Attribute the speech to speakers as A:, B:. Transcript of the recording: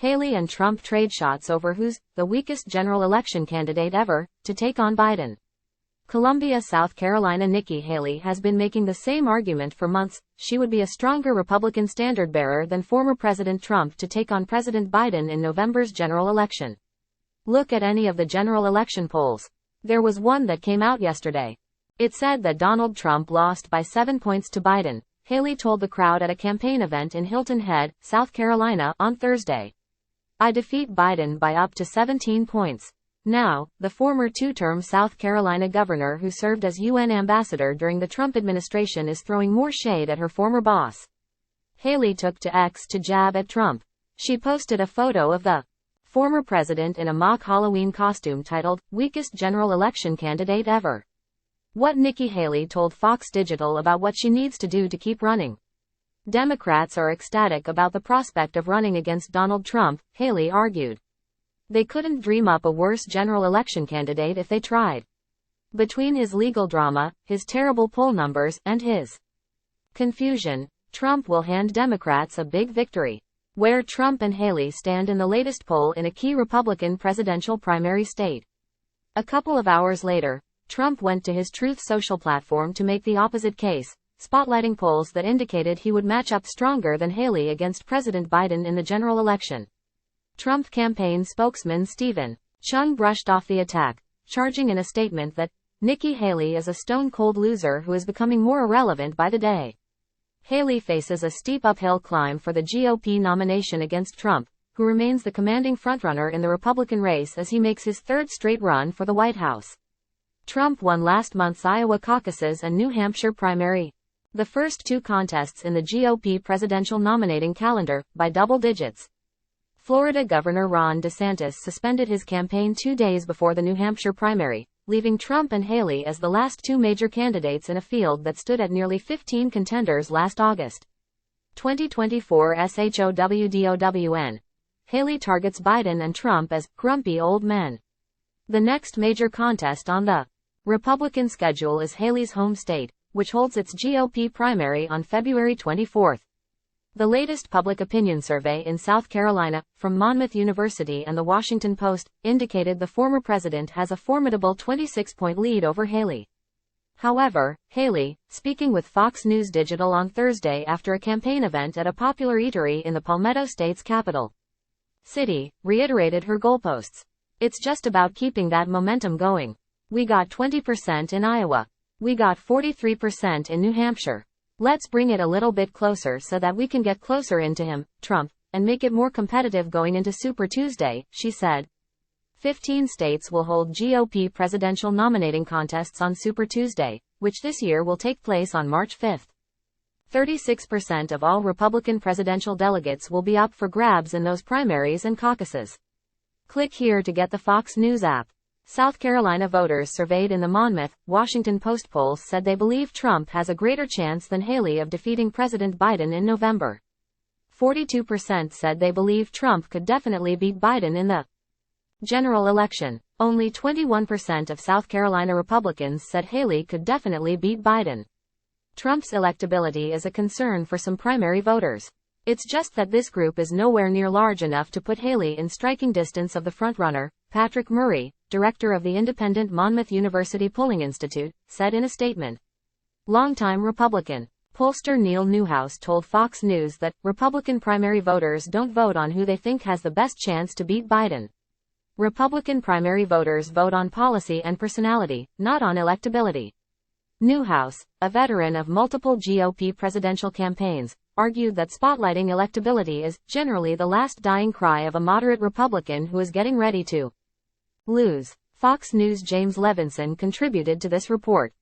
A: Haley and Trump trade shots over who's the weakest general election candidate ever to take on Biden. Columbia, South Carolina Nikki Haley has been making the same argument for months. She would be a stronger Republican standard-bearer than former President Trump to take on President Biden in November's general election. Look at any of the general election polls. There was one that came out yesterday. It said that Donald Trump lost by 7 points to Biden, Haley told the crowd at a campaign event in Hilton Head, South Carolina, on Thursday. I defeat Biden by up to 17 points. Now, the former two-term South Carolina governor who served as UN ambassador during the Trump administration is throwing more shade at her former boss. Haley took to X to jab at Trump. She posted a photo of the former president in a mock Halloween costume titled, "Weakest General Election Candidate Ever." What Nikki Haley told Fox Digital about what she needs to do to keep running. Democrats are ecstatic about the prospect of running against Donald Trump, Haley argued. They couldn't dream up a worse general election candidate if they tried. Between his legal drama, his terrible poll numbers, and his confusion, Trump will hand Democrats a big victory. Where Trump and Haley stand in the latest poll in a key Republican presidential primary state. A couple of hours later, Trump went to his Truth Social platform to make the opposite case, spotlighting polls that indicated he would match up stronger than Haley against President Biden in the general election. Trump campaign spokesman Stephen Chung brushed off the attack, charging in a statement that Nikki Haley is a stone-cold loser who is becoming more irrelevant by the day. Haley faces a steep uphill climb for the GOP nomination against Trump, who remains the commanding frontrunner in the Republican race as he makes his third straight run for the White House. Trump won last month's Iowa caucuses and New Hampshire primary, the first two contests in the GOP presidential nominating calendar, by double digits. Florida Governor Ron DeSantis suspended his campaign 2 days before the New Hampshire primary, leaving Trump and Haley as the last two major candidates in a field that stood at nearly 15 contenders last August. 2024 SHOWDOWN. Haley targets Biden and Trump as grumpy old men. The next major contest on the Republican schedule is Haley's home state, which holds its GOP primary on February 24. The latest public opinion survey in South Carolina, from Monmouth University and The Washington Post, indicated the former president has a formidable 26-point lead over Haley. However, Haley, speaking with Fox News Digital on Thursday after a campaign event at a popular eatery in the Palmetto State's capital city, reiterated her goalposts. "It's just about keeping that momentum going. We got 20% in Iowa. We got 43% in New Hampshire. Let's bring it a little bit closer so that we can get closer into him, Trump, and make it more competitive going into Super Tuesday," she said. 15 states will hold GOP presidential nominating contests on Super Tuesday, which this year will take place on March 5. 36% of all Republican presidential delegates will be up for grabs in those primaries and caucuses. Click here to get the Fox News app. South Carolina voters surveyed in the Monmouth, Washington Post poll said they believe Trump has a greater chance than Haley of defeating President Biden in November. 42% said they believe Trump could definitely beat Biden in the general election. Only 21% of South Carolina Republicans said Haley could definitely beat Biden. Trump's electability is a concern for some primary voters. It's just that this group is nowhere near large enough to put Haley in striking distance of the frontrunner, Patrick Murray, director of the independent Monmouth University Polling Institute, said in a statement. Longtime Republican pollster Neil Newhouse told Fox News that Republican primary voters don't vote on who they think has the best chance to beat Biden. Republican primary voters vote on policy and personality, not on electability. Newhouse, a veteran of multiple GOP presidential campaigns, argued that spotlighting electability is generally the last dying cry of a moderate Republican who is getting ready to lose. Fox News' James Levinson contributed to this report.